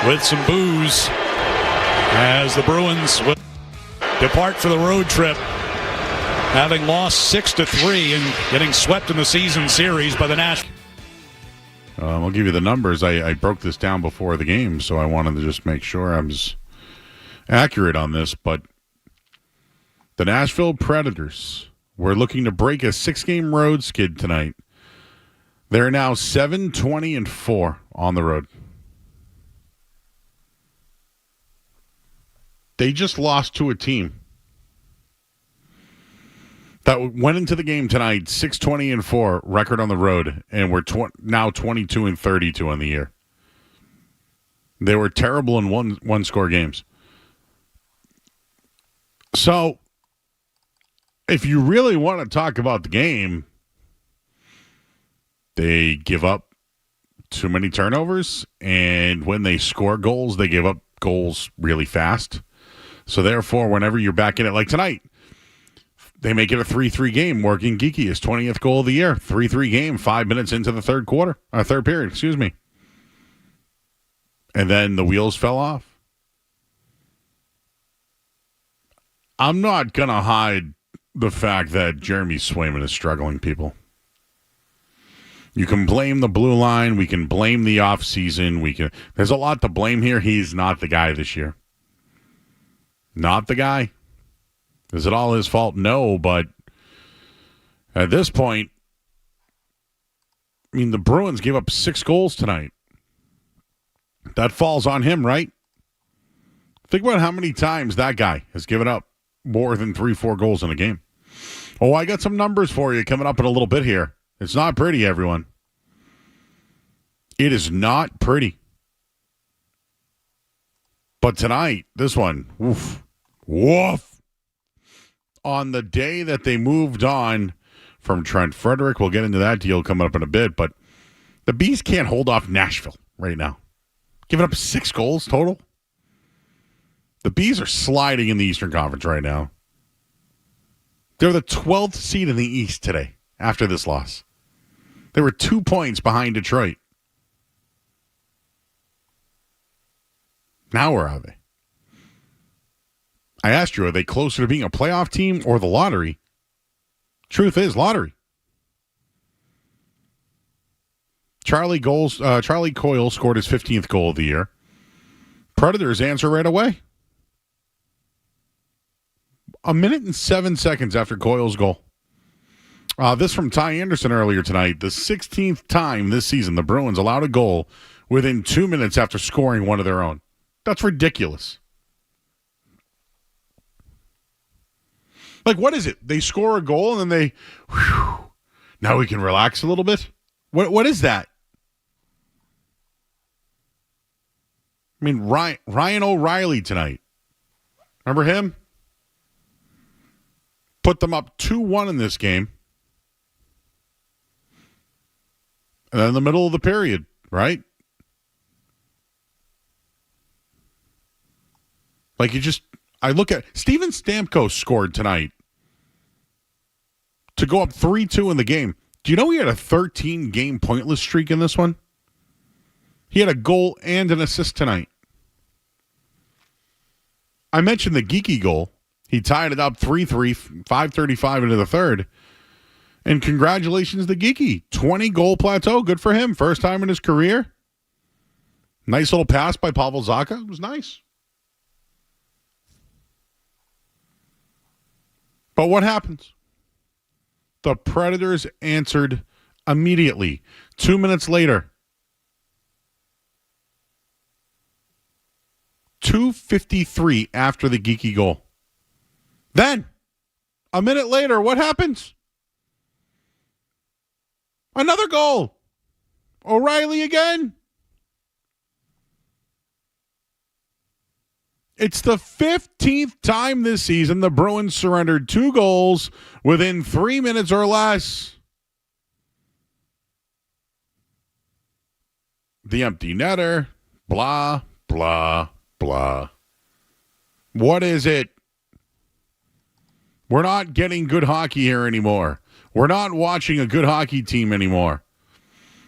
with some booze as the Bruins will depart for the road trip, having lost 6-3 and getting swept in the season series by the Nashville. I'll give you the numbers. I broke this down before the game, so I wanted to just make sure I was accurate on this. But the Nashville Predators were looking to break a 6-game road skid tonight. They're now 7-20-4 on the road. They just lost to a team that went into the game tonight 6-20-4 record on the road, and we're now 22-32 on the year. They were terrible in one score games. So, if you really want to talk about the game, they give up too many turnovers, and when they score goals, they give up goals really fast. So, therefore, whenever you're back in it, like tonight, they make it a 3-3 game. Morgan Geekie, his 20th goal of the year. 3-3 game, 5 minutes into the third period. And then the wheels fell off. I'm not going to hide the fact that Jeremy Swayman is struggling, people. You can blame the blue line. We can blame the offseason. There's a lot to blame here. He's not the guy this year. Not the guy. Is it all his fault? No, but at this point, I mean, the Bruins gave up 6 goals tonight. That falls on him, right? Think about how many times that guy has given up more than 3-4 goals in a game. Oh, I got some numbers for you coming up in a little bit here. It's not pretty, everyone. It is not pretty. But tonight, this one, woof. On the day that they moved on from Trent Frederick, we'll get into that deal coming up in a bit, but the Bees can't hold off Nashville right now. Giving up 6 goals total. The Bees are sliding in the Eastern Conference right now. They're the 12th seed in the East today after this loss. They were 2 points behind Detroit. Now where are they? I asked you, are they closer to being a playoff team or the lottery? Truth is, lottery. Charlie Coyle scored his 15th goal of the year. Predators answer right away. 1 minute and 7 seconds after Coyle's goal. This from Ty Anderson earlier tonight. The 16th time this season the Bruins allowed a goal within 2 minutes after scoring one of their own. That's ridiculous. Like, what is it? They score a goal and then now we can relax a little bit? What is that? I mean, Ryan O'Reilly tonight. Remember him? Put them up 2-1 in this game. And then in the middle of the period, right? Like I look at Steven Stamkos scored tonight to go up 3-2 in the game. Do you know he had a 13-game pointless streak in this one? He had a goal and an assist tonight. I mentioned the Geekie goal. He tied it up 3-3, 5:35 into the third. And congratulations to Geekie. 20-goal plateau. Good for him. First time in his career. Nice little pass by Pavel Zacha. It was nice. But what happens? The Predators answered immediately. 2 minutes later. 2:53 after the Geekie goal. Then, a minute later, what happens? Another goal. O'Reilly again. It's the 15th time this season the Bruins surrendered 2 goals within 3 minutes or less. The empty netter. Blah, blah, blah. What is it? We're not getting good hockey here anymore. We're not watching a good hockey team anymore.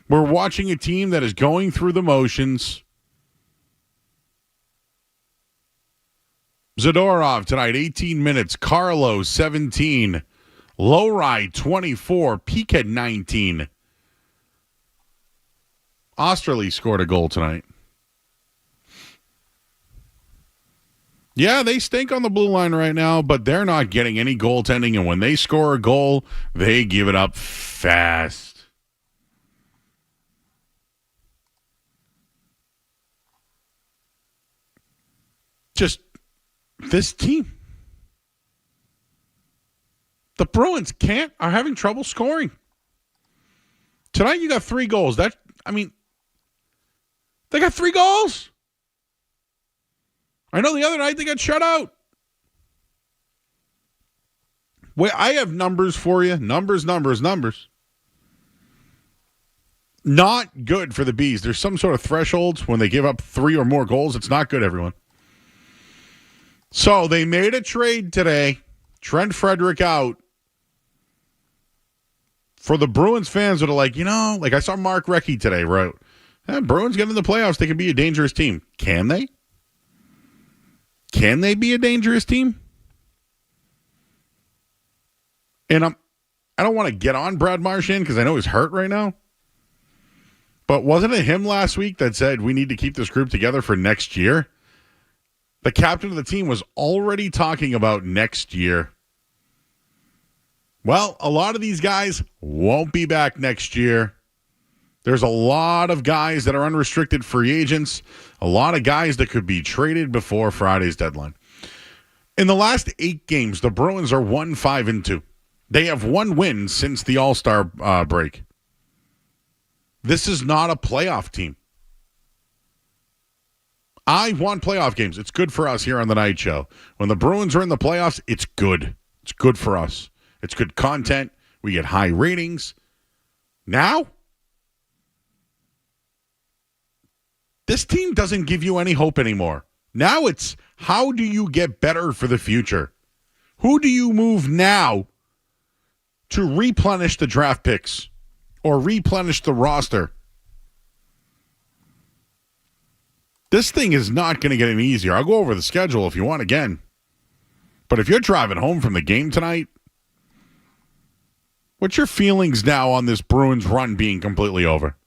We're watching a team that is going through the motions. Zadorov tonight, 18 minutes. Carlo, 17. Lowry, 24. Peak 19. Osterley scored a goal tonight. Yeah, they stink on the blue line right now, but they're not getting any goaltending, and when they score a goal, they give it up fast. Just this team. The Bruins are having trouble scoring. Tonight you got 3 goals. They got 3 goals. I know the other night they got shut out. Wait, I have numbers for you. Numbers. Not good for the Bees. There's some sort of thresholds when they give up 3 or more goals. It's not good, everyone. So they made a trade today. Trent Frederick out. For the Bruins fans that are like, I saw Mark Recchi today wrote, Bruins get in the playoffs. They can be a dangerous team. Can they? Can they be a dangerous team? And I don't want to get on Brad Marchand because I know he's hurt right now. But wasn't it him last week that said we need to keep this group together for next year? The captain of the team was already talking about next year. Well, a lot of these guys won't be back next year. There's a lot of guys that are unrestricted free agents, a lot of guys that could be traded before Friday's deadline. In the last 8 games, the Bruins are 1-5-2. They have 1 win since the All-Star break. This is not a playoff team. I want playoff games. It's good for us here on the night show. When the Bruins are in the playoffs, it's good. It's good for us. It's good content. We get high ratings. Now, this team doesn't give you any hope anymore. Now it's, how do you get better for the future? Who do you move now to replenish the draft picks or replenish the roster? This thing is not going to get any easier. I'll go over the schedule if you want again. But if you're driving home from the game tonight, what's your feelings now on this Bruins run being completely over?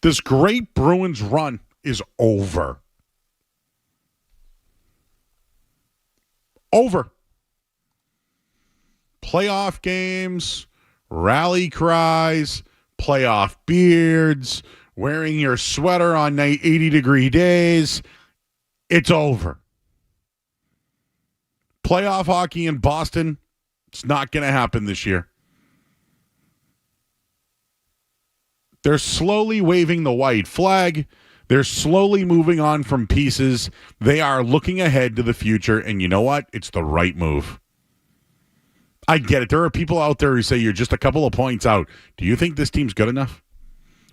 This great Bruins run is over. Over. Playoff games, rally cries, playoff beards, wearing your sweater on 80-degree days. It's over. Playoff hockey in Boston, it's not going to happen this year. They're slowly waving the white flag. They're slowly moving on from pieces. They are looking ahead to the future, and you know what? It's the right move. I get it. There are people out there who say you're just a couple of points out. Do you think this team's good enough?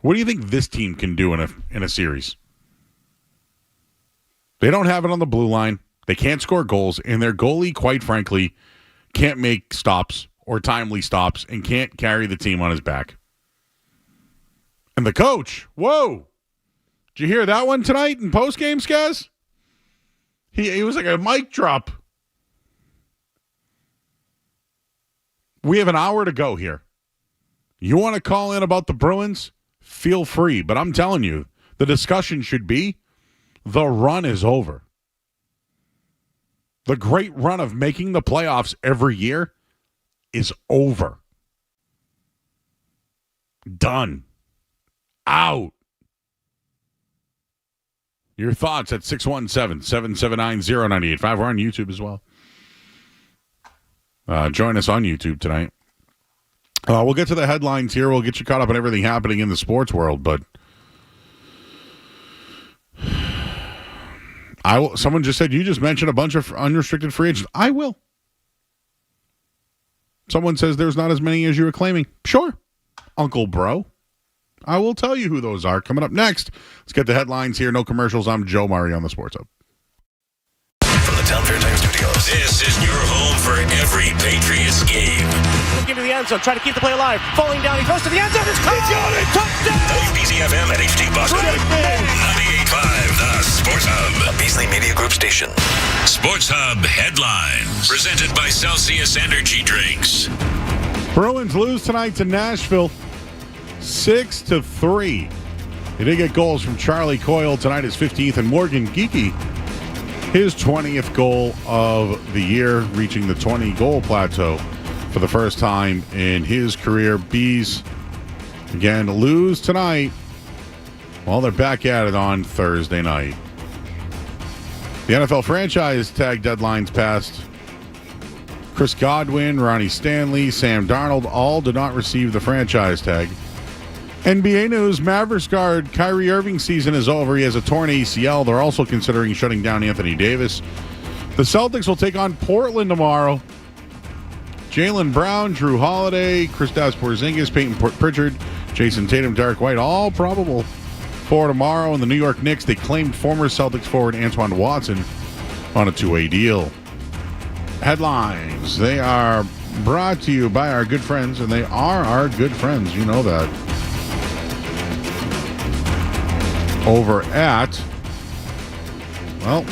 What do you think this team can do in a series? They don't have it on the blue line. They can't score goals, and their goalie, quite frankly, can't make stops or timely stops and can't carry the team on his back. And the coach, whoa. Did you hear that one tonight in postgame, Skaz? He was like a mic drop. We have an hour to go here. You want to call in about the Bruins? Feel free. But I'm telling you, the discussion should be the run is over. The great run of making the playoffs every year is over. Done. Out. Your thoughts at 617-779-0985. We're on YouTube as well. Join us on YouTube tonight. We'll get to the headlines here. We'll get you caught up on everything happening in the sports world, but someone just said, you just mentioned a bunch of unrestricted free agents. I will. Someone says there's not as many as you were claiming. Sure, Uncle Bro. I will tell you who those are. Coming up next, let's get the headlines here. No commercials. I'm Joe Murray on the Sports Hub. From the Town Fair Time Studios, this is your home for every Patriots game. Looking to the end zone, trying to keep the play alive. Falling down, he throws to the end zone. It's caught! Touchdown! WBZ-FM at HD Boston. 98.5, The Sports Hub, a Beasley Media Group station. Sports Hub headlines. Presented by Celsius Energy Drinks. Bruins lose tonight to Nashville 6-3. They did get goals from Charlie Coyle tonight, his 15th, and Morgan Geekie, his 20th goal of the year, reaching the 20-goal plateau for the first time in his career. Bees, again, lose tonight. Well, they're back at it on Thursday night. The NFL franchise tag deadlines passed. Chris Godwin, Ronnie Stanley, Sam Darnold all did not receive the franchise tag. NBA news, Mavericks guard Kyrie Irving's season is over. He has a torn ACL. They're also considering shutting down Anthony Davis. The Celtics will take on Portland tomorrow. Jaylen Brown, Drew Holiday, Kristaps Porzingis, Peyton Pritchard, Jason Tatum, Derek White, all probable for tomorrow. And the New York Knicks, they claimed former Celtics forward Antoine Watson on a two-way deal. Headlines, they are brought to you by our good friends, and they are our good friends. You know that. Over at, well,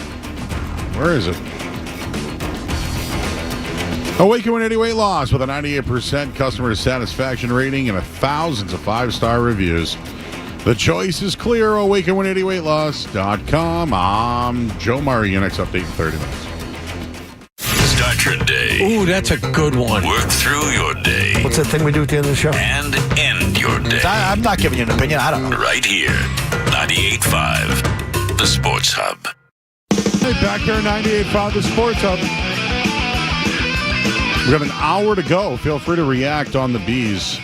where is it? Awaken Win Any Weight Loss with a 98% customer satisfaction rating and thousands of 5-star reviews. The choice is clear. AwakenWinAnyWeightLoss.com. I'm Joe Murray. Your next update in 30 minutes. Start your day. Ooh, that's a good one. Work through your day. What's that thing we do at the end of the show? And end your day. I'm not giving you an opinion. I don't know. Right here. 98.5. The Sports Hub. Hey, back here at 98.5, The Sports Hub. We have an hour to go. Feel free to react on the Bees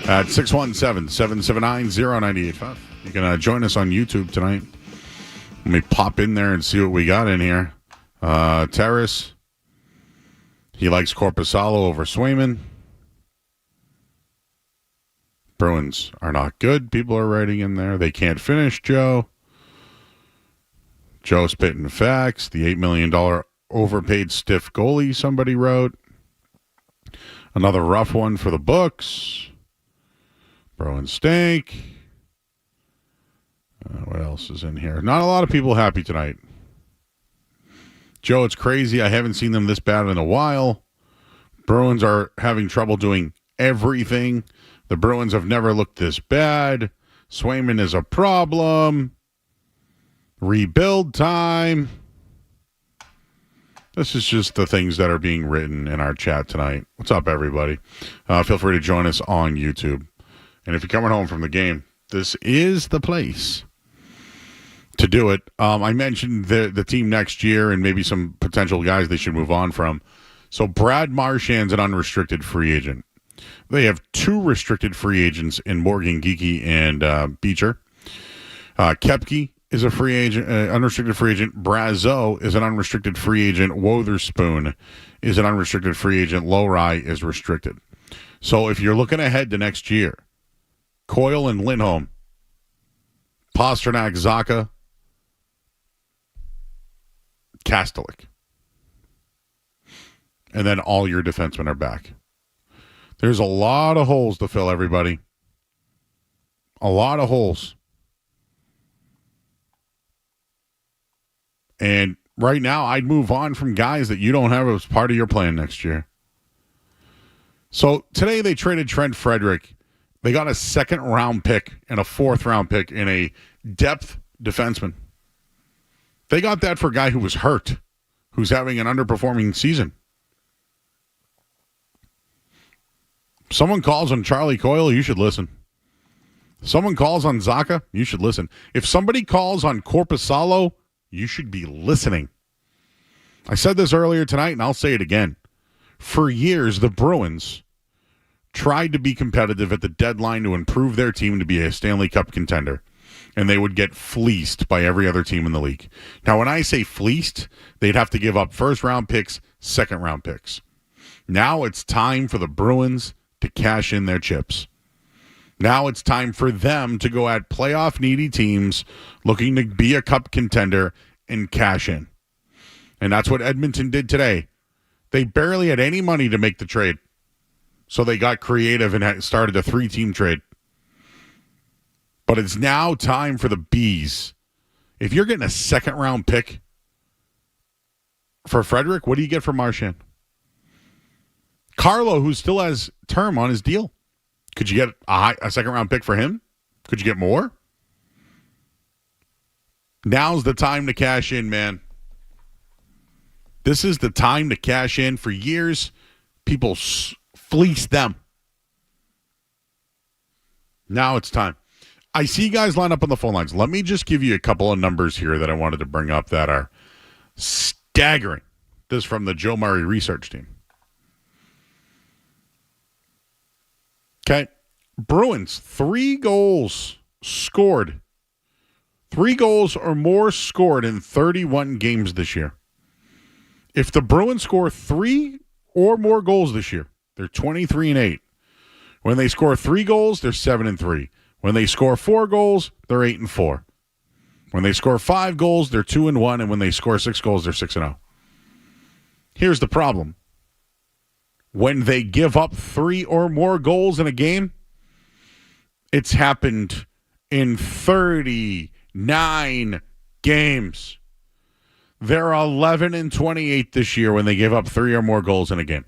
at 617-779-0985. You can join us on YouTube tonight. Let me pop in there and see what we got in here. Terrace. He likes Korpisalo over Swayman. Bruins are not good. People are writing in there. They can't finish, Joe. Joe spitting facts. The $8 million overpaid stiff goalie, somebody wrote. Another rough one for the books. Bruins stink. What else is in here? Not a lot of people happy tonight. Joe, it's crazy. I haven't seen them this bad in a while. Bruins are having trouble doing everything. The Bruins have never looked this bad. Swayman is a problem. Rebuild time. This is just the things that are being written in our chat tonight. What's up, everybody? Feel free to join us on YouTube. And if you're coming home from the game, this is the place to do it. I mentioned the team next year and maybe some potential guys they should move on from. So Brad Marchand's an unrestricted free agent. They have two restricted free agents in Morgan Geekie and Beecher. Kepke is a free agent, unrestricted free agent. Brazeau is an unrestricted free agent. Wotherspoon is an unrestricted free agent. Lowry is restricted. So if you're looking ahead to next year, Coyle and Lindholm, Pasternak, Zacha, Kastelik. And then all your defensemen are back. There's a lot of holes to fill, everybody. A lot of holes. And right now, I'd move on from guys that you don't have as part of your plan next year. So today they traded Trent Frederick. They got a second-round pick and a fourth-round pick in a depth defenseman. They got that for a guy who was hurt, who's having an underperforming season. Someone calls on Charlie Coyle, you should listen. Someone calls on Zacha, you should listen. If somebody calls on Korpisalo, you should be listening. I said this earlier tonight, and I'll say it again. For years, the Bruins tried to be competitive at the deadline to improve their team to be a Stanley Cup contender, and they would get fleeced by every other team in the league. Now, when I say fleeced, they'd have to give up first-round picks, second-round picks. Now it's time for the Bruins to cash in their chips. Now it's time for them to go at playoff-needy teams looking to be a cup contender and cash in. And that's what Edmonton did today. They barely had any money to make the trade. So they got creative and started a 3-team trade. But it's now time for the Bees. If you're getting a second-round pick for Frederick, what do you get for Marchand? Carlo, who still has term on his deal. Could you get a second-round pick for him? Could you get more? Now's the time to cash in, man. This is the time to cash in. For years, people fleeced them. Now it's time. I see you guys line up on the phone lines. Let me just give you a couple of numbers here that I wanted to bring up that are staggering. This is from the Joe Murray research team. Okay. Bruins, 3 goals scored. 3 goals or more scored in 31 games this year. If the Bruins score 3 or more goals this year, they're 23-8. When they score 3 goals, they're 7-3. When they score 4 goals, they're 8-4. When they score 5 goals, they're 2-1. And when they score 6 goals, they're 6-0. Here's the problem. When they give up 3 or more goals in a game, it's happened in 39 games. They're 11-28 this year when they give up 3 or more goals in a game.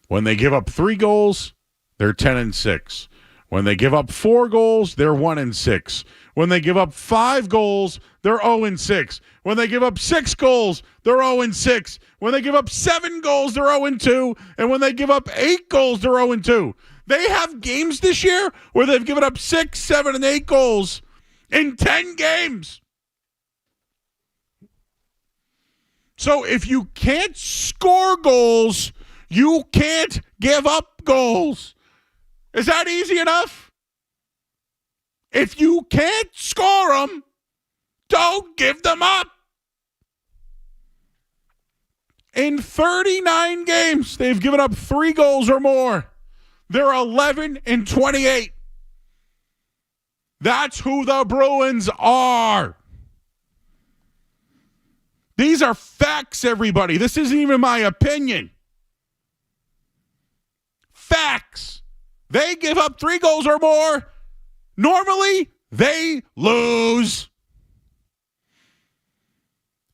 When they give up 3 goals, they're 10-6. When they give up 4 goals, they're 1-6. When they give up 5 goals, they're 0-6. When they give up 6 goals, they're 0-6. When they give up 7 goals, they're 0-2. And when they give up 8 goals, they're 0-2. They have games this year where they've given up 6, 7, and 8 goals in 10 games. So if you can't score goals, you can't give up goals. Is that easy enough? If you can't score them, don't give them up. In 39 games, they've given up 3 goals or more. They're 11-28. That's who the Bruins are. These are facts, everybody. This isn't even my opinion. Facts. They give up 3 goals or more. Normally, they lose.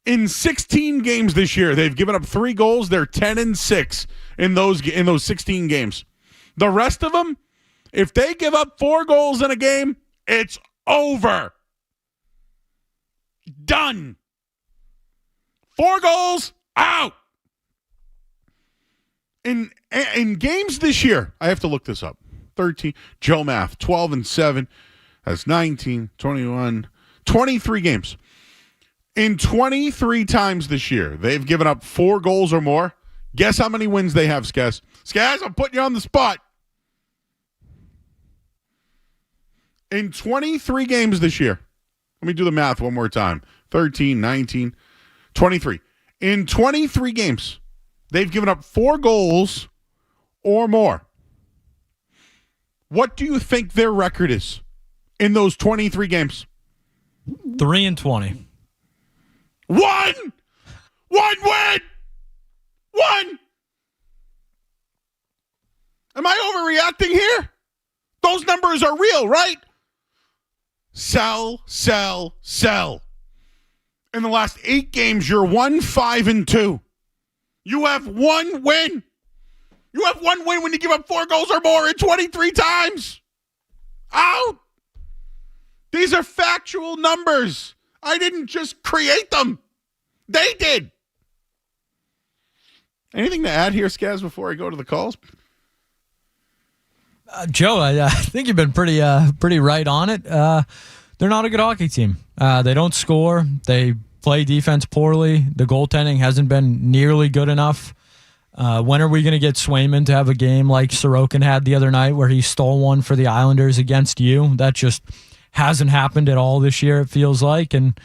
In 16 games this year, they've given up 3 goals. They're 10-6 in those 16 games. The rest of them, if they give up 4 goals in a game, it's over. Done. 4 goals, out. In games this year, I have to look this up. 13, Joe Math, 12-7. That's 19, 21, 23 games. In 23 times this year, they've given up 4 goals or more. Guess how many wins they have, Skaz? Skaz, I'm putting you on the spot. In 23 games this year, let me do the math one more time. 13, 19, 23. In 23 games, they've given up 4 goals or more. What do you think their record is in those 23 games? 3-20. 1 win! 1! Am I overreacting here? Those numbers are real, right? Sell. In the last 8 games, you're 1-5-2. You have 1 win. You have 1 win when you give up 4 goals or more in 23 times. Out. These are factual numbers. I didn't just create them. They did. Anything to add here, Skaz, before I go to the calls? Joe, I think you've been pretty right on it. They're not a good hockey team. They don't score. They play defense poorly. The goaltending hasn't been nearly good enough. When are we going to get Swayman to have a game like Sorokin had the other night where he stole one for the Islanders against you? That just hasn't happened at all this year, it feels like. And,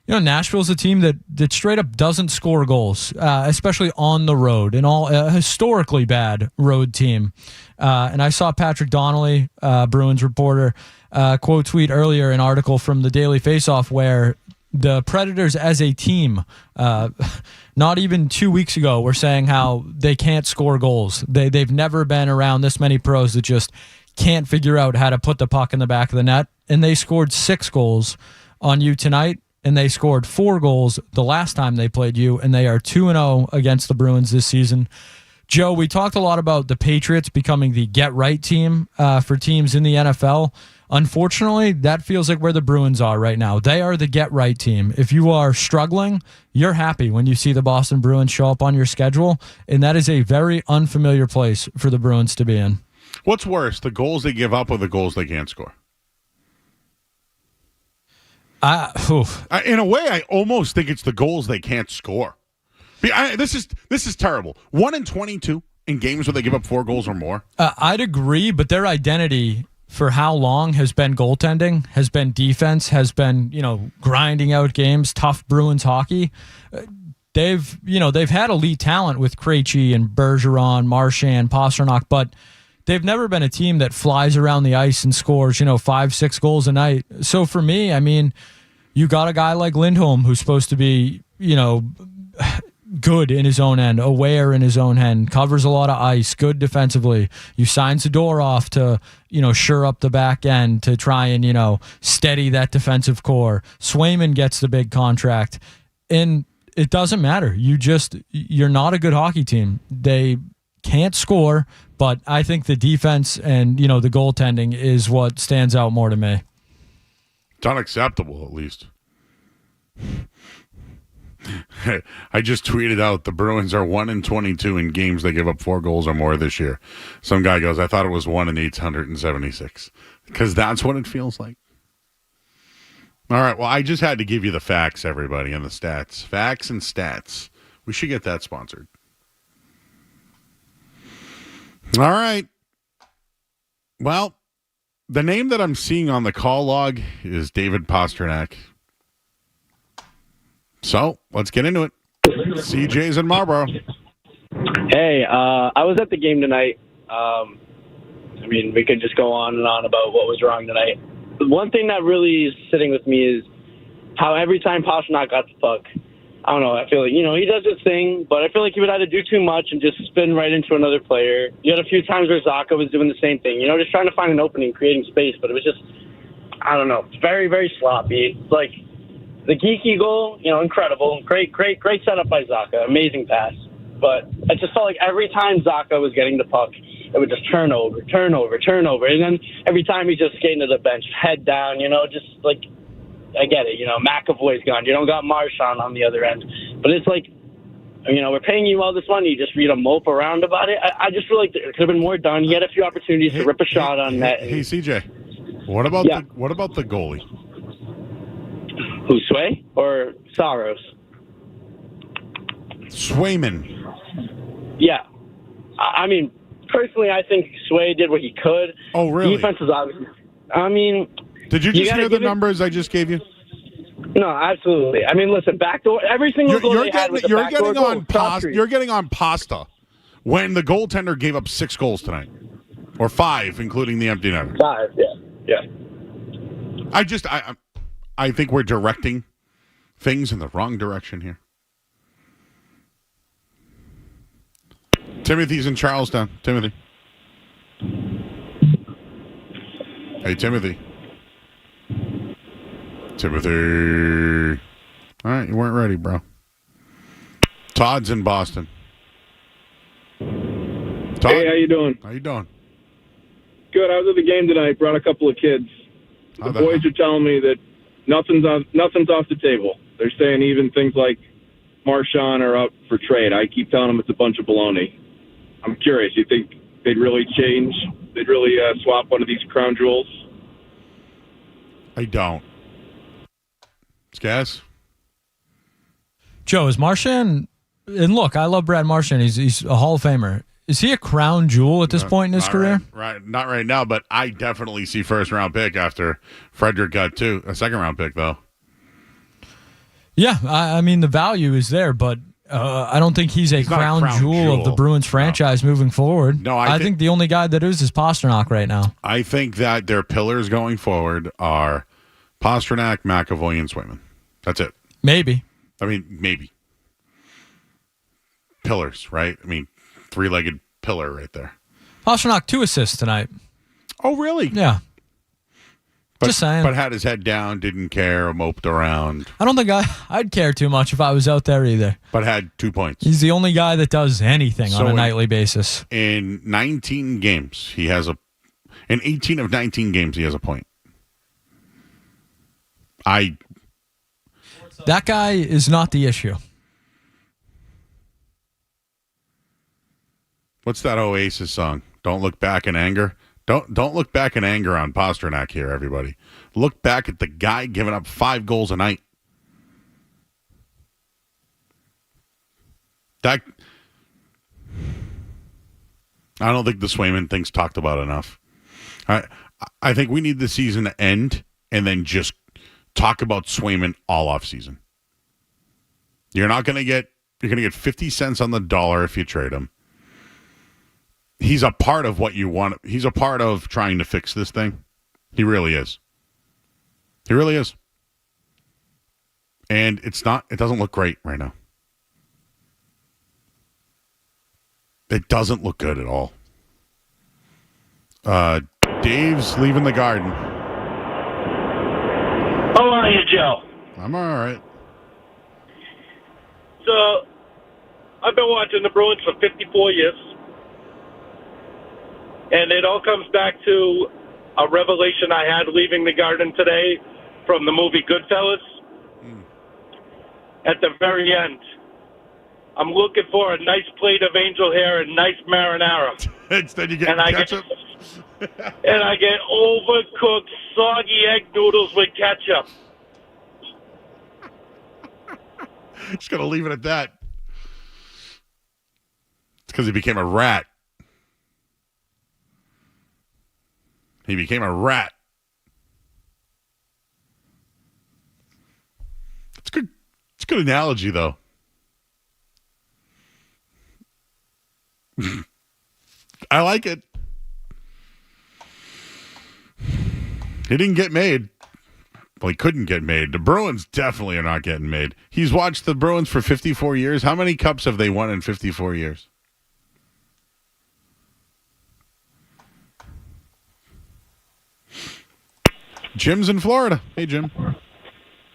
you know, Nashville's a team that straight up doesn't score goals, especially on the road, and a historically bad road team. And I saw Patrick Donnelly, Bruins reporter, quote tweet earlier an article from the Daily Faceoff where the Predators as a team, not even 2 weeks ago, were saying how they can't score goals. They've never been around this many pros that just can't figure out how to put the puck in the back of the net. And they scored 6 goals on you tonight, and they scored 4 goals the last time they played you, and they are 2-0 against the Bruins this season. Joe, we talked a lot about the Patriots becoming the get-right team for teams in the NFL. Unfortunately, that feels like where the Bruins are right now. They are the get-right team. If you are struggling, you're happy when you see the Boston Bruins show up on your schedule, and that is a very unfamiliar place for the Bruins to be in. What's worse, the goals they give up or the goals they can't score? In a way, I almost think it's the goals they can't score. This is terrible. 1-22 in games where they give up 4 goals or more. I'd agree, but their identity for how long has been goaltending, has been defense, has been, grinding out games, tough Bruins hockey. They've had elite talent with Krejci and Bergeron, Marchand, Pastrnak, but they've never been a team that flies around the ice and scores, 5-6 goals a night. So for me, you got a guy like Lindholm who's supposed to be, good in his own end, aware in his own end, covers a lot of ice, good defensively. You sign Zadorov to, shore up the back end to try and, steady that defensive core. Swayman gets the big contract. And it doesn't matter. You're not a good hockey team. They can't score, but I think the defense and, the goaltending is what stands out more to me. It's unacceptable, at least. I just tweeted out the Bruins are 1-22 in games they give up 4 goals or more this year. Some guy goes, I thought it was 1-876. Because that's what it feels like. All right, well, I just had to give you the facts, everybody, and the stats. Facts and stats. We should get that sponsored. All right. Well, the name that I'm seeing on the call log is David Pastrnak. So, let's get into it. CJ's in Marlboro. Hey, I was at the game tonight. We could just go on and on about what was wrong tonight. The one thing that really is sitting with me is how every time Pastrnak got the puck, I don't know, I feel like, he does his thing, but I feel like he would either do too much and just spin right into another player. You had a few times where Zacha was doing the same thing, just trying to find an opening, creating space, but it was just, I don't know, it's very, very sloppy. It's like, the Geeky goal, incredible. Great setup by Zacha. Amazing pass. But I just felt like every time Zacha was getting the puck, it would just turn over. And then every time he's just skating to the bench, head down, just like, I get it. McAvoy's gone. You don't got Marchand on the other end. But it's like, we're paying you all this money. You just read a mope around about it. I just feel like there could have been more done. You had a few opportunities to rip a shot on net. Hey, CJ, what about the goalie? Who, Sway or Saros? Swayman. Yeah. Personally, I think Sway did what he could. Oh, really? Defense is obviously... Did you just hear the numbers I just gave you? No, absolutely. Listen, backdoor... Every single goal they had was a backdoor goal. You're getting on pasta when the goaltender gave up 6 goals tonight. Or 5, including the empty netter. 5, yeah. I think we're directing things in the wrong direction here. Timothy's in Charlestown. Timothy. Hey, Timothy. All right, you weren't ready, bro. Todd's in Boston. Todd, hey, how you doing? How you doing? Good. I was at the game tonight. Brought a couple of kids. The boys are telling me that nothing's off the table. They're saying even things like Marchand are up for trade. I keep telling them it's a bunch of baloney. I'm curious. You think they'd really change? They'd really swap one of these crown jewels? I don't. Skaz? Joe, is Marchand... And look, I love Brad Marchand. He's a Hall of Famer. Is he a crown jewel at this point in his career? Right, not right now, but I definitely see first-round pick after Frederick got a second-round pick, though. Yeah, the value is there, but I don't think he's a crown jewel of the Bruins franchise moving forward. No, I think the only guy that is Pastrnak right now. I think that their pillars going forward are Pastrnak, McAvoy, and Swayman. That's it. Maybe. Maybe. Pillars, right? 3-legged pillar right there. Pastrnak 2 assists tonight. Oh, really? Yeah. Just saying. But had his head down, didn't care, moped around. I don't think I'd care too much if I was out there either. But had 2 points. He's the only guy that does anything on a nightly basis. In 19 games, in 18 of 19 games, he has a point. That guy is not the issue. What's that Oasis song? Don't look back in anger. Don't look back in anger on Pasternak here, everybody. Look back at the guy giving up 5 goals a night. I don't think the Swayman thing's talked about enough. I think we need the season to end and then just talk about Swayman all off season. You're going to get 50 cents on the dollar if you trade him. He's a part of what you want. He's a part of trying to fix this thing. He really is. He really is. And it doesn't look great right now. It doesn't look good at all. Dave's leaving the garden. How are you, Joe? I'm all right. So, I've been watching the Bruins for 54 years. And it all comes back to a revelation I had leaving the garden today from the movie Goodfellas. At the very end, I'm looking for a nice plate of angel hair and nice marinara. Instead you get ketchup? And I get overcooked, soggy egg noodles with ketchup. Just going to leave it at that. It's because he became a rat. He became a rat. It's good. It's a good analogy, though. I like it. He didn't get made. Well, he couldn't get made. The Bruins definitely are not getting made. He's watched the Bruins for 54 years. How many cups have they won in 54 years? Jim's in Florida. Hey, Jim.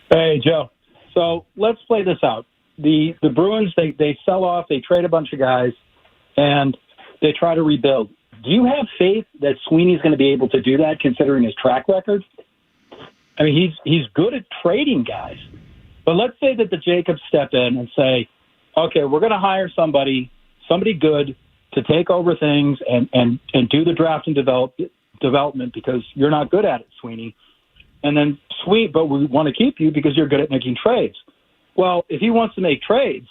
Hey, Joe. So let's play this out. The Bruins, they sell off, they trade a bunch of guys, and they try to rebuild. Do you have faith that Sweeney's going to be able to do that, considering his track record? I mean, he's good at trading guys. But let's say that the Jacobs step in and say, okay, we're going to hire somebody good to take over things and do the draft and development because you're not good at it, Sweeney. And then, but we want to keep you because you're good at making trades. Well, if he wants to make trades,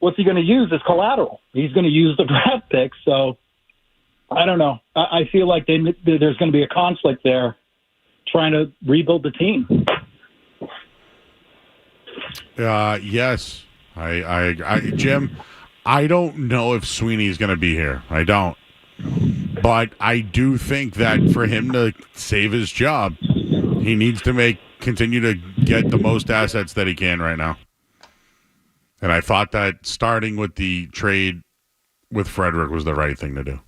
what's he going to use as collateral? He's going to use the draft picks. So I don't know. I feel like there's going to be a conflict there trying to rebuild the team. Yes. Jim, I don't know if Sweeney's going to be here. I don't. But I do think that for him to save his job, he needs to continue to get the most assets that he can right now. And I thought that starting with the trade with Frederick was the right thing to do.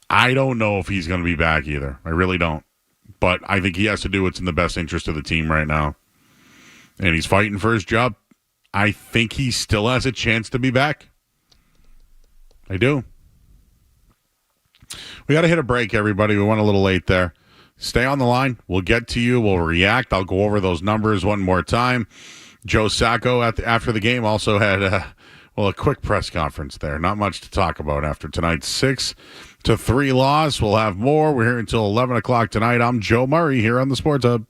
I don't know if he's going to be back either. I really don't. But I think he has to do what's in the best interest of the team right now. And he's fighting for his job. I think he still has a chance to be back. I do. We got to hit a break, everybody. We went a little late there. Stay on the line. We'll get to you. We'll react. I'll go over those numbers one more time. Joe Sacco after the game also had a quick press conference there. Not much to talk about after tonight's 6-3 loss. We'll have more. We're here until 11 o'clock tonight. I'm Joe Murray here on the Sports Hub.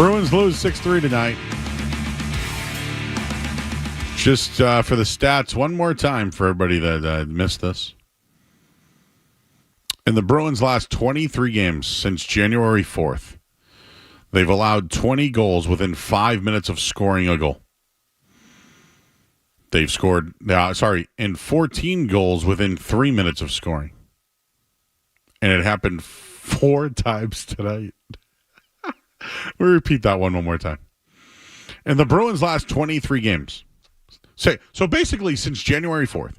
Bruins lose 6-3 tonight. Just for the stats, one more time for everybody that missed this. In the Bruins' last 23 games since January 4th, they've allowed 20 goals within 5 minutes of scoring a goal. They've scored, and 14 goals within 3 minutes of scoring. And it happened 4 times tonight. We repeat that one more time. In the Bruins' last 23 games, so basically since January 4th,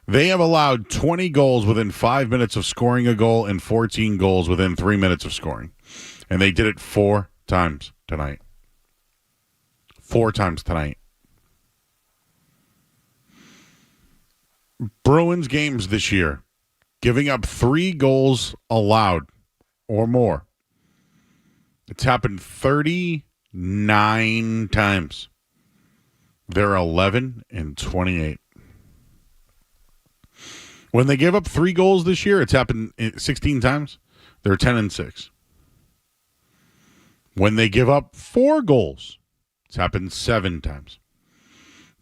they have allowed 20 goals within 5 minutes of scoring a goal and 14 goals within 3 minutes of scoring. And they did it 4 times tonight. 4 times tonight. Bruins games this year, giving up 3 goals allowed or more. It's happened 39 times. They're 11-28. When they give up 3 goals this year, it's happened 16 times. They're 10-6. When they give up 4 goals, it's happened 7 times.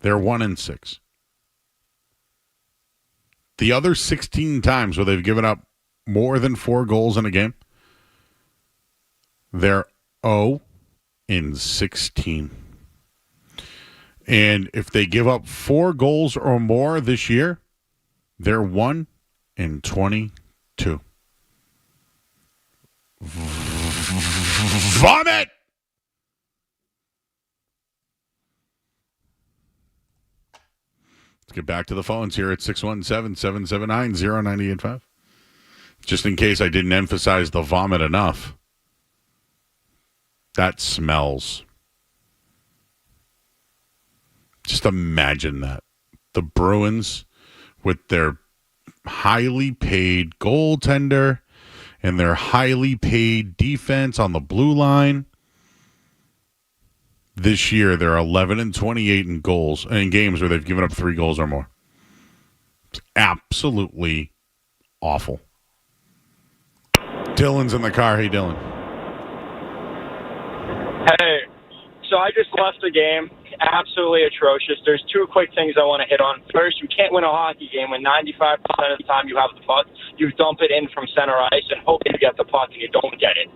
They're 1-6. The other 16 times where they've given up more than 4 goals in a game, they're 0-16. And if they give up 4 goals or more this year, they're 1-22. Vomit! Let's get back to the phones here at 617-779-0985. Just in case I didn't emphasize the vomit enough. That smells. Just imagine that. The Bruins with their highly paid goaltender and their highly paid defense on the blue line. This year, they're 11-28 in goals in games where they've given up 3 goals or more. It's absolutely awful. Dylan's in the car. Hey, Dylan. Hey, so I just left the game. Absolutely atrocious. There's 2 quick things I want to hit on. First, you can't win a hockey game when 95% of the time you have the puck, you dump it in from center ice and hope you get the puck and you don't get it.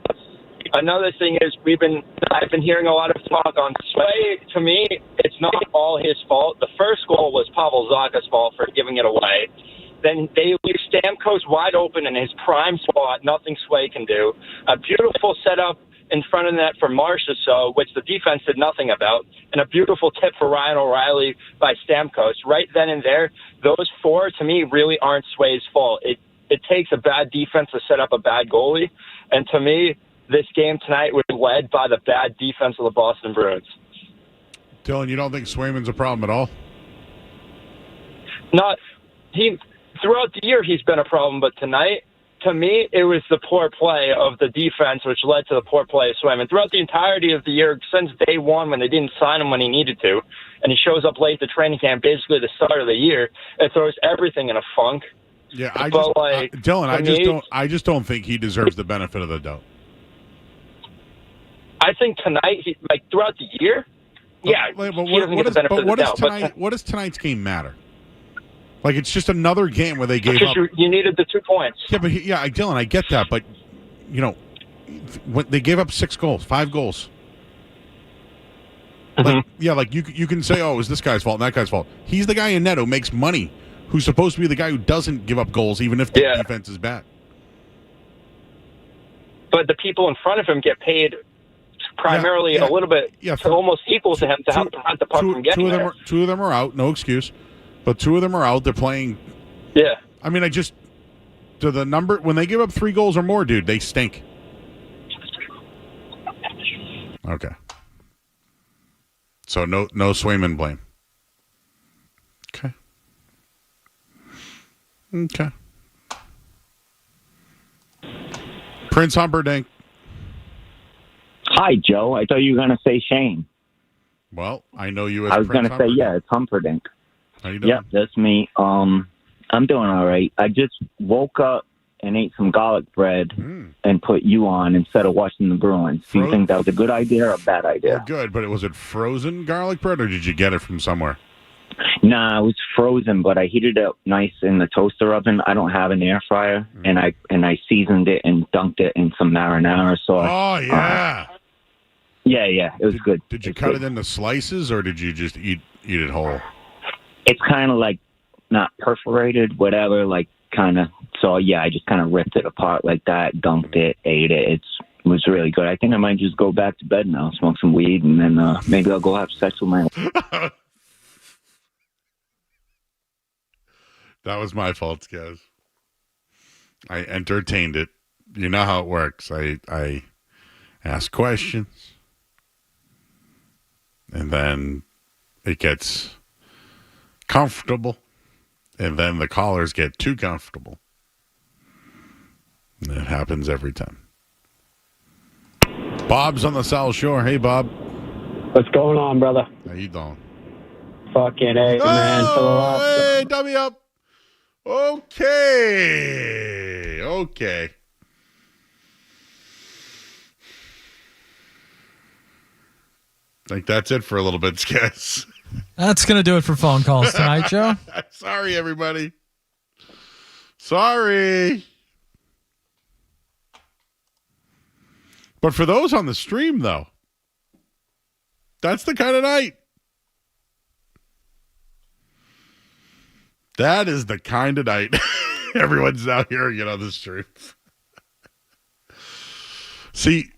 Another thing is I've been hearing a lot of talk on Sway. To me, it's not all his fault. The first goal was Pavel Zacha's fault for giving it away. Then they leave Stamkos wide open in his prime spot. Nothing Sway can do. A beautiful setup in front of net for Marchessault, which the defense did nothing about, and a beautiful tip for Ryan O'Reilly by Stamkos. Right then and there, those 4, to me, really aren't Sway's fault. It takes a bad defense to set up a bad goalie, and to me, this game tonight was led by the bad defense of the Boston Bruins. Dylan, you don't think Swayman's a problem at all? Throughout the year, he's been a problem, but tonight, to me, it was the poor play of the defense which led to the poor play of Swayman. Throughout the entirety of the year, since day one when they didn't sign him when he needed to, and he shows up late to training camp, basically the start of the year, it throws everything in a funk. Yeah, Dylan, I just don't think he deserves the benefit of the doubt. I think tonight, throughout the year, what does tonight's game matter? Like, it's just another game where they gave up. You needed the 2 points. Yeah, Dylan, I get that, but when they gave up 6 goals, 5 goals. Mm-hmm. You can say, oh, it was this guy's fault and that guy's fault. He's the guy in net who makes money, who's supposed to be the guy who doesn't give up goals, even if the defense is bad. But the people in front of him get paid primarily a little bit, almost equal to him to help prevent the puck from getting there. 2 of them are out, no excuse. But 2 of them are out. They're playing. Yeah. I mean, when they give up 3 goals or more, dude, they stink. Okay. So no Swayman blame. Okay. Prince Humperdinck. Hi, Joe. I thought you were going to say Shane. Well, I know you as I was going to say, it's Humperdinck. How you doing? Yep, that's me. I'm doing all right. I just woke up and ate some garlic bread and put you on instead of watching the Bruins. Do you think that was a good idea or a bad idea? Well, good, but was it frozen garlic bread, or did you get it from somewhere? Nah, it was frozen, but I heated it up nice in the toaster oven. I don't have an air fryer, and I seasoned it and dunked it in some marinara sauce. Oh, yeah. Yeah, it was good. Did you cut it into slices, or did you just eat it whole? It's kind of like not perforated, whatever, like kind of. So, yeah, I just kind of ripped it apart like that, dunked it, ate it. It was really good. I think I might just go back to bed now, smoke some weed, and then maybe I'll go have sex with my... That was my fault, guys. I entertained it. You know how it works. I ask questions, and then it gets comfortable, and then the callers get too comfortable. And it happens every time. Bob's on the South Shore. Hey, Bob. What's going on, brother? How you doing? Fucking A, man. For the last... Hey, dummy up. Okay. Think that's it for a little bit, Skess. That's going to do it for phone calls tonight, Joe. Sorry, everybody. Sorry. But for those on the stream, though, that's the kind of night. That is the kind of night everyone's out here, the stream. See,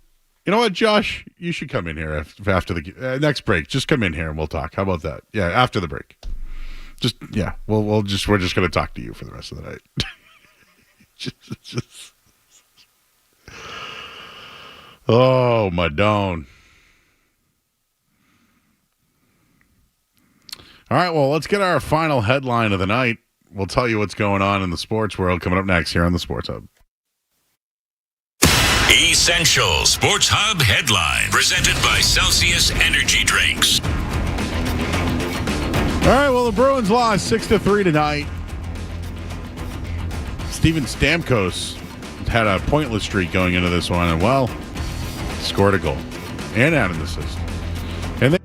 you know what, Josh? You should come in here after the next break. Just come in here and we'll talk. How about that? Yeah, after the break. We're just going to talk to you for the rest of the night. Oh, Madone. All right, well, let's get our final headline of the night. We'll tell you what's going on in the sports world coming up next here on the Sports Hub. Essential Sports Hub headline presented by Celsius Energy Drinks. All right, well, the Bruins lost 6-3 tonight. Steven Stamkos had a pointless streak going into this one, and, well, scored a goal and had an assist. And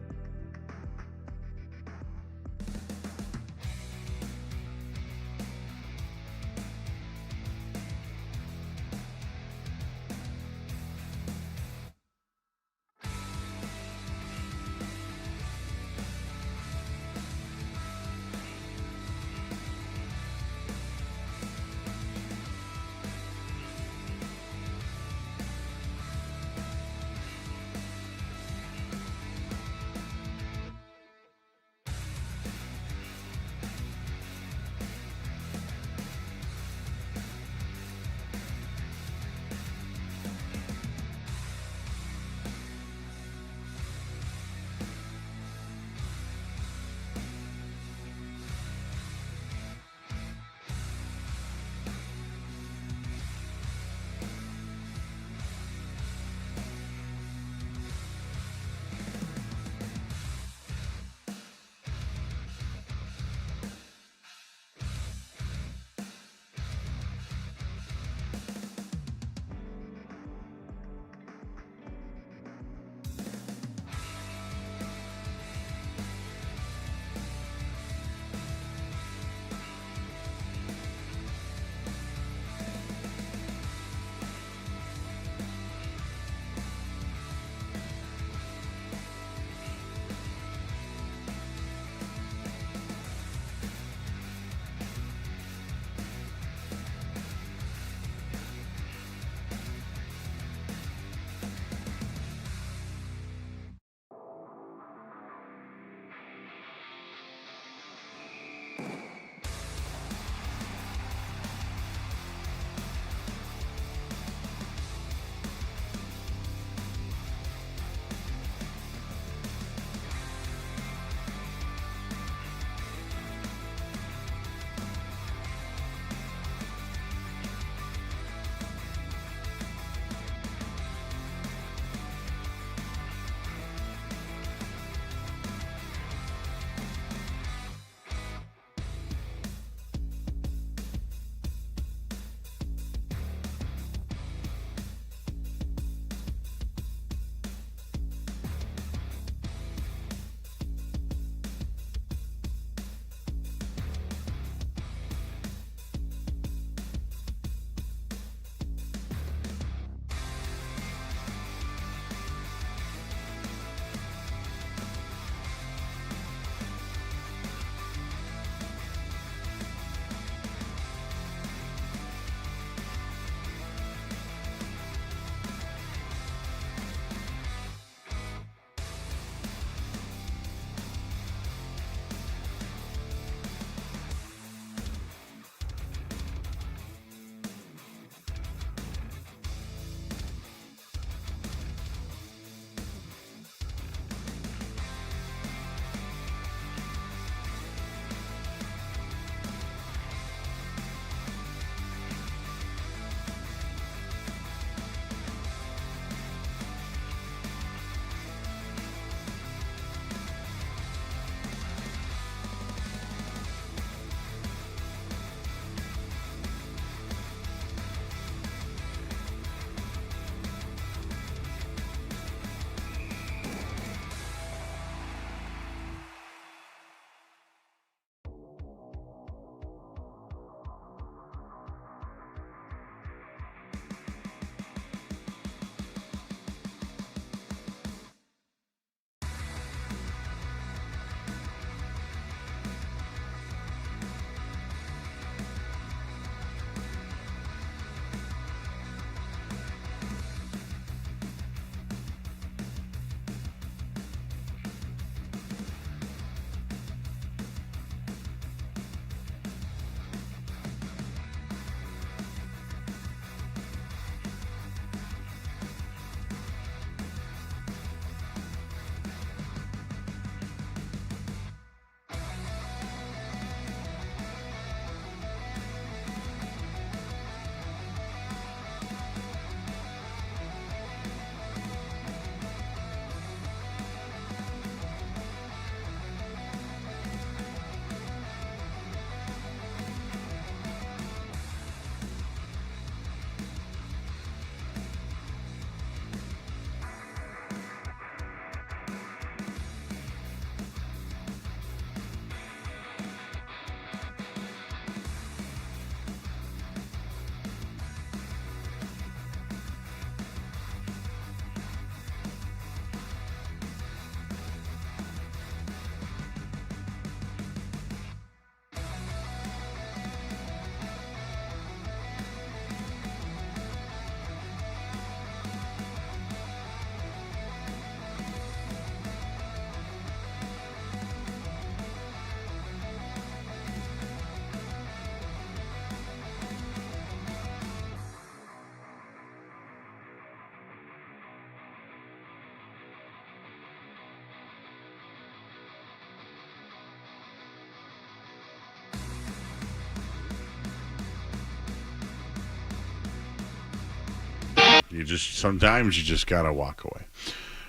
Sometimes you just got to walk away.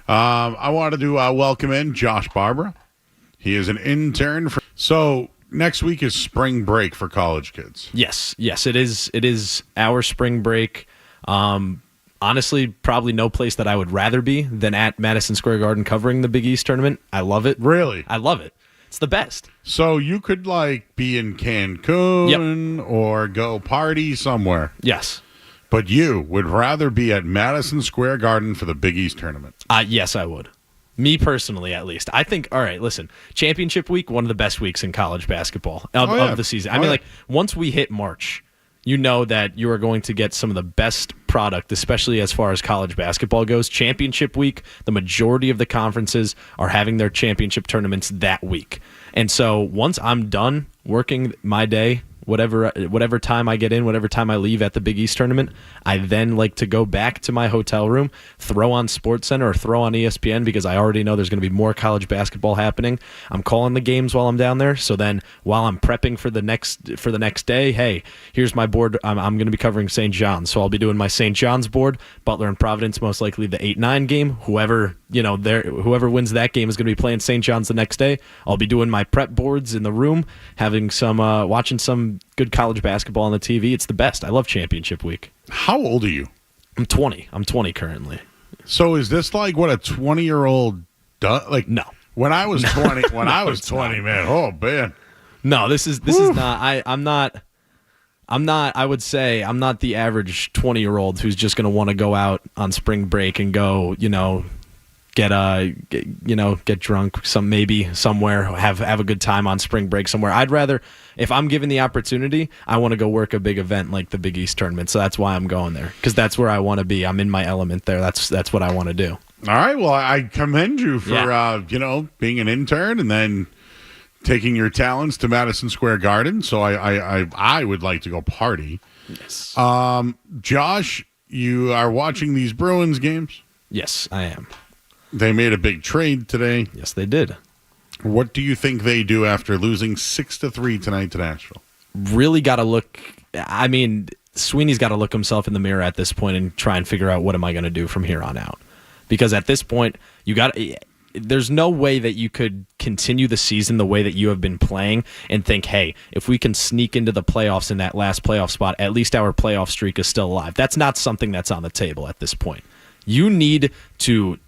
I wanted to welcome in Josh Barbara. He is an intern. So next week is spring break for college kids. Yes, it is. It is our spring break. Honestly, probably no place that I would rather be than at Madison Square Garden covering the Big East tournament. I love it. Really? I love it. It's the best. So you could be in Cancun or go party somewhere. Yes. But you would rather be at Madison Square Garden for the Big East tournament. Yes, I would. Me personally, at least. I think, all right, listen, championship week, one of the best weeks in college basketball of the season. Once we hit March, you know that you are going to get some of the best product, especially as far as college basketball goes. Championship week, the majority of the conferences are having their championship tournaments that week. And so once I'm done working my day, whatever time I get in, whatever time I leave at the Big East tournament, I then like to go back to my hotel room, throw on SportsCenter or throw on ESPN because I already know there's going to be more college basketball happening. I'm calling the games while I'm down there. So then while I'm prepping for the next day, hey, here's my board. I'm going to be covering St. John's. So I'll be doing my St. John's board, Butler and Providence, most likely the 8-9 game. Whoever wins that game is going to be playing St. John's the next day. I'll be doing my prep boards in the room, having watching some good college basketball on the TV. It's the best. I love championship week. How old are you? I'm 20. I'm 20 currently. So is this like what a 20-year-old does? Like no. When I was 20, man, oh man. No, this is not. I'm not. I would say I'm not the average 20-year-old who's just going to want to go out on spring break and go, get drunk maybe somewhere, have a good time on spring break somewhere. I'd rather, if I'm given the opportunity, I want to go work a big event like the Big East tournament. So that's why I'm going there, because that's where I want to be. I'm in my element there. That's what I want to do. All right. Well, I commend you for being an intern and then taking your talents to Madison Square Garden. So I would like to go party. Yes. Josh, you are watching these Bruins games? Yes, I am. They made a big trade today. Yes, they did. What do you think they do after losing 6-3 tonight to Nashville? Really got to look. I mean, Sweeney's got to look himself in the mirror at this point and try and figure out what am I going to do from here on out. Because at this point, there's no way that you could continue the season the way that you have been playing and think, hey, if we can sneak into the playoffs in that last playoff spot, at least our playoff streak is still alive. That's not something that's on the table at this point. You need to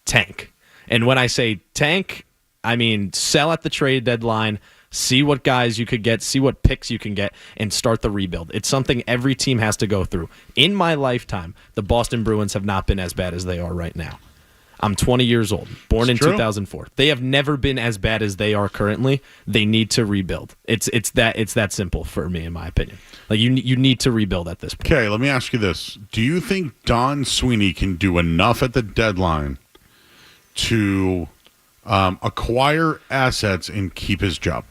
tank. And when I say tank, I mean sell at the trade deadline, see what guys you could get, see what picks you can get, and start the rebuild. It's something every team has to go through. In my lifetime, the Boston Bruins have not been as bad as they are right now. I'm 20 years old, born in 2004. They have never been as bad as they are currently. They need to rebuild. It's that simple for me, in my opinion. Like you need to rebuild at this point. Okay, let me ask you this. Do you think Don Sweeney can do enough at the deadline to acquire assets and keep his job?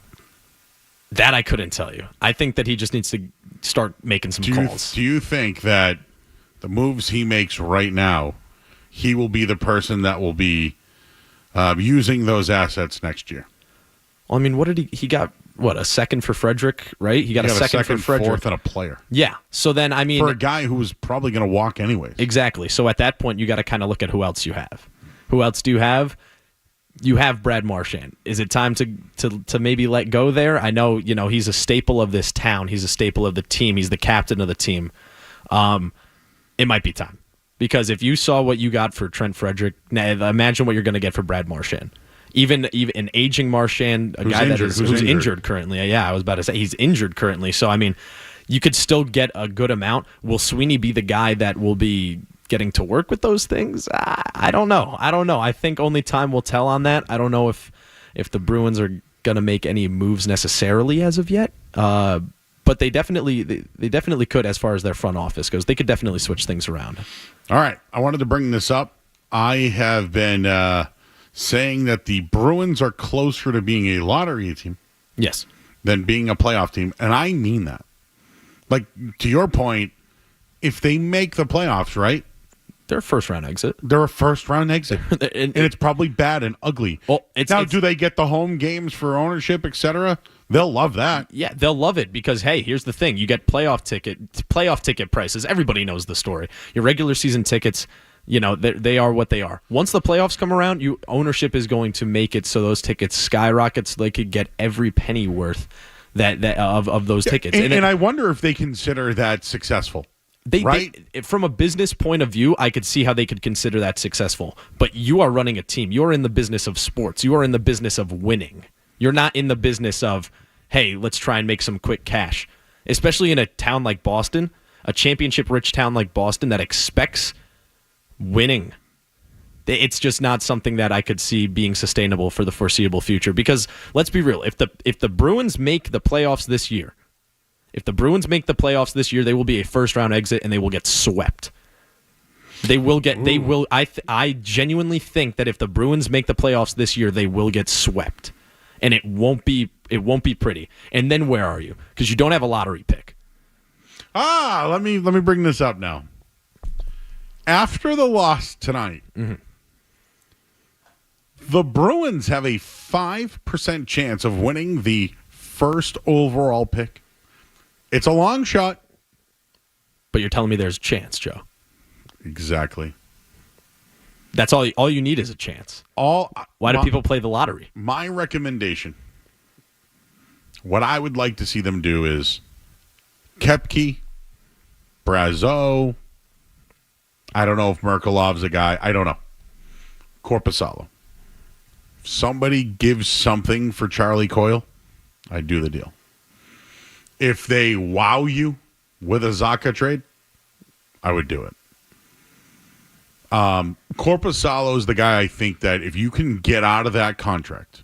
That I couldn't tell you. I think that he just needs to start making some calls. Do you think that the moves he makes right now, he will be the person that will be using those assets next year? Well, I mean, what did he got? What, a second for Frederick, right? He got a second for Frederick. Fourth, and a player. Yeah. So then, I mean, for a guy who was probably going to walk anyways. Exactly. So at that point, you got to kind of look at who else you have. Who else do you have? You have Brad Marchand. Is it time to maybe let go there? I know, he's a staple of this town. He's a staple of the team. He's the captain of the team. It might be time. Because if you saw what you got for Trent Frederick, imagine what you're going to get for Brad Marchand. Even an aging Marchand, who's injured currently. Yeah, I was about to say he's injured currently. So, I mean, you could still get a good amount. Will Sweeney be the guy that will be getting to work with those things? I don't know. I think only time will tell on that. I don't know if the Bruins are going to make any moves necessarily as of yet. But they definitely could as far as their front office goes. They could definitely switch things around. All right. I wanted to bring this up. I have been saying that the Bruins are closer to being a lottery team. Yes. Than being a playoff team. And I mean that. Like, to your point, if they make the playoffs, right? They're a first-round exit. They're a first-round exit. and it's probably bad and ugly. Well, do they get the home games for ownership, etc.? They'll love that. Yeah, they'll love it because, hey, here's the thing. You get playoff ticket prices. Everybody knows the story. Your regular season tickets, they are what they are. Once the playoffs come around, ownership is going to make it so those tickets skyrocket so they could get every penny worth of those tickets. And I wonder if they consider that successful. From a business point of view, I could see how they could consider that successful. But you are running a team. You are in the business of sports. You are in the business of winning. You're not in the business of, hey, let's try and make some quick cash. Especially in a town like Boston, a championship-rich town like Boston that expects winning. It's just not something that I could see being sustainable for the foreseeable future. Because let's be real, if the Bruins make the playoffs this year, they will be a first-round exit and they will get swept. They will. I genuinely think that if the Bruins make the playoffs this year, they will get swept. And it won't be pretty. And then where are you? Because you don't have a lottery pick. Let me bring this up now. After the loss tonight, the Bruins have a 5% chance of winning the first overall pick. It's a long shot. But you're telling me there's a chance, Joe. Exactly. That's all you need is a chance. Why do people play the lottery? My recommendation, what I would like to see them do is Kepke, Brazeau, I don't know if Merkelov's a guy. I don't know. Korpisalo. If somebody gives something for Charlie Coyle, I'd do the deal. If they wow you with a Zacha trade, I would do it. Korpisalo is the guy I think that if you can get out of that contract,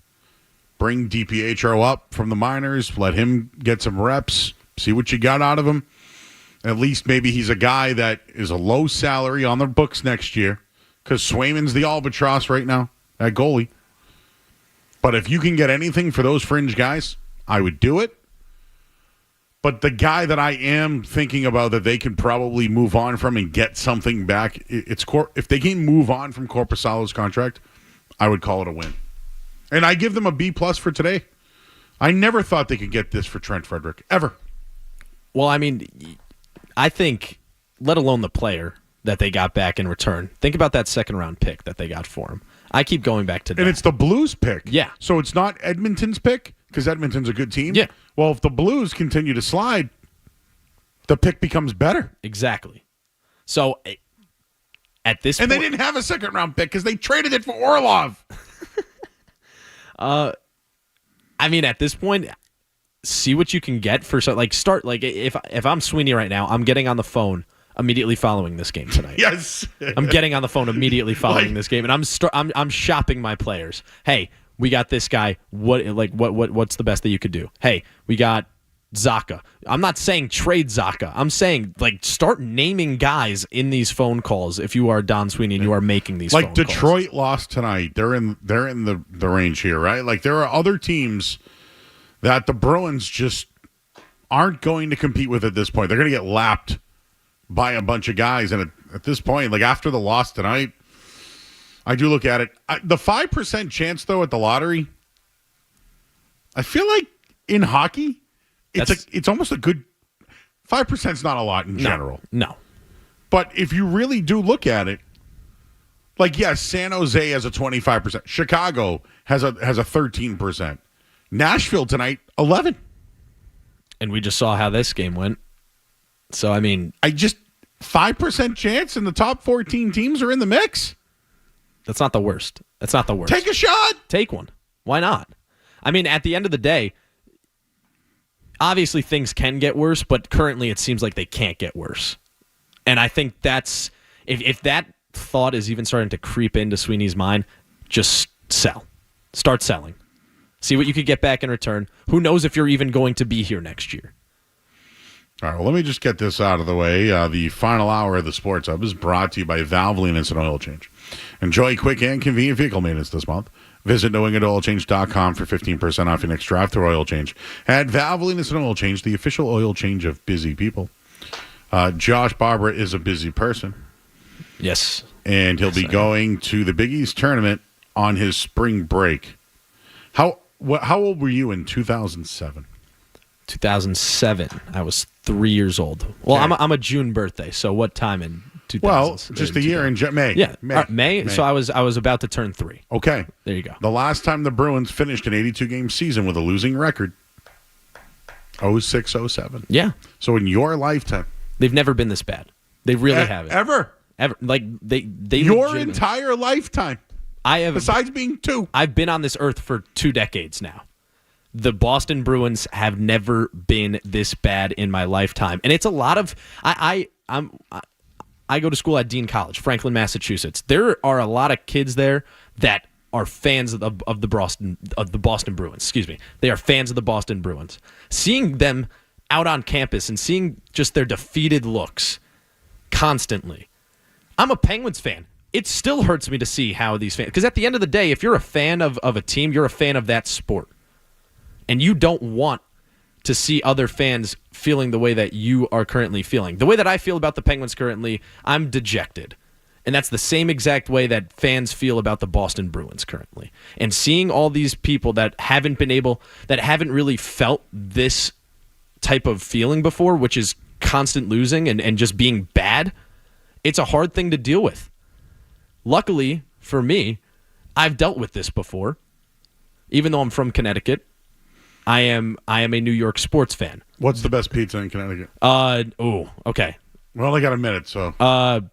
bring DiPietro up from the minors, let him get some reps, see what you got out of him. At least maybe he's a guy that is a low salary on the books next year because Swayman's the albatross right now at goalie. But if you can get anything for those fringe guys, I would do it. But the guy that I am thinking about that they could probably move on from and get something back, if they can move on from Korpisalo's contract, I would call it a win. And I give them a B+ for today. I never thought they could get this for Trent Frederick, ever. Well, I mean, I think, let alone the player that they got back in return, think about that second-round pick that they got for him. I keep going back to that. And it's the Blues pick. Yeah. So it's not Edmonton's pick, because Edmonton's a good team. Yeah. Well, if the Blues continue to slide, the pick becomes better. Exactly. So at this point, they didn't have a second-round pick because they traded it for Orlov. I mean, at this point, see what you can get for if I'm Sweeney right now, I'm getting on the phone immediately following this game tonight. Yes. I'm getting on the phone immediately following this game, and I'm shopping my players. Hey, we got this guy. What's the best that you could do? Hey, we got Zacha. I'm not saying trade Zacha. I'm saying start naming guys in these phone calls. If you are Don Sweeney and you are making these phone calls. Detroit lost tonight. They're in the range here, right? There are other teams that the Bruins just aren't going to compete with at this point. They're going to get lapped by a bunch of guys, and at this point, after the loss tonight, I do look at it. The 5% chance, though, at the lottery, I feel like in hockey, it's almost a good 5%. Is not a lot in general. No. But if you really do look at it, yes, San Jose has a 25%. Chicago has a 13%. Nashville tonight, 11%. And we just saw how this game went. So, I mean, 5% chance and the top 14 teams are in the mix. That's not the worst. Take a shot. Take one. Why not? I mean, at the end of the day, obviously things can get worse, but currently it seems like they can't get worse. And I think that's, if that thought is even starting to creep into Sweeney's mind, just sell. Start selling. See what you could get back in return. Who knows if you're even going to be here next year. All right, well, let me just get this out of the way. The final hour of the Sports Hub is brought to you by Valvoline Instant Oil Change. Enjoy quick and convenient vehicle maintenance this month. Visit knowingandoilchange.com for 15% off your next drive-thru oil change. At Valvoline Instant Oil Change, the official oil change of busy people. Josh Barber is a busy person. Yes. And he'll be going to the Big East tournament on his spring break. How old were you in 2007? 2007. I was 3 years old. Well, Okay. I'm a June birthday. So what time in 2000? Well, just a year in May. Yeah, May. May. So I was about to turn 3. Okay. There you go. The last time the Bruins finished an 82-game season with a losing record, 06-07. Yeah. So in your lifetime, they've never been this bad. They really haven't. Ever. Like they Your legitimately- entire lifetime. I have, besides being 2. I've been on this earth for 2 decades now. The Boston Bruins have never been this bad in my lifetime, and it's a lot of. I go to school at Dean College, Franklin, Massachusetts. There are a lot of kids there that are fans of the Boston Bruins. Excuse me, they are fans of the Boston Bruins. Seeing them out on campus and seeing just their defeated looks constantly. I'm a Penguins fan. It still hurts me to see how these fans, because at the end of the day, if you're a fan of a team, you're a fan of that sport. And you don't want to see other fans feeling the way that you are currently feeling. The way that I feel about the Penguins currently, I'm dejected. And that's the same exact way that fans feel about the Boston Bruins currently. And seeing all these people that haven't really felt this type of feeling before, which is constant losing and just being bad, it's a hard thing to deal with. Luckily for me, I've dealt with this before. Even though I'm from Connecticut, I am a New York sports fan. What's the best pizza in Connecticut? Okay. We only got a minute, so.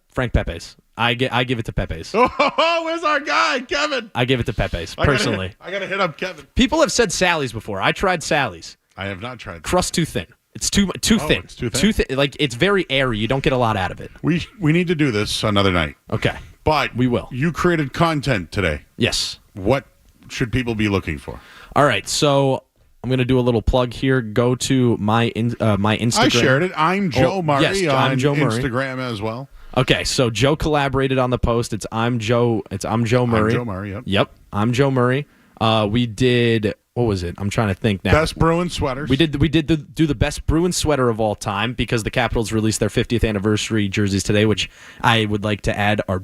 Frank Pepe's. I give it to Pepe's. Oh, where's our guy, Kevin? I give it to Pepe's, personally. I gotta hit up Kevin. People have said Sally's before. I tried Sally's. I have not tried that. Crust too thin. It's too thin. It's too thin? Like, it's very airy. You don't get a lot out of it. We need to do this another night. Okay. But we will. You created content today. Yes. What should people be looking for? All right, so I'm going to do a little plug here. Go to my Instagram. I shared it. I'm Joe Murray yes, on I'm Joe Murray. Instagram as well. Okay, so Joe collaborated on the post. I'm Joe Murray. I'm Joe Murray, yep. Yep, I'm Joe Murray. We did, what was it? I'm trying to think now. Best Bruins sweaters. We did do the best Bruins sweater of all time because the Capitals released their 50th anniversary jerseys today, which I would like to add are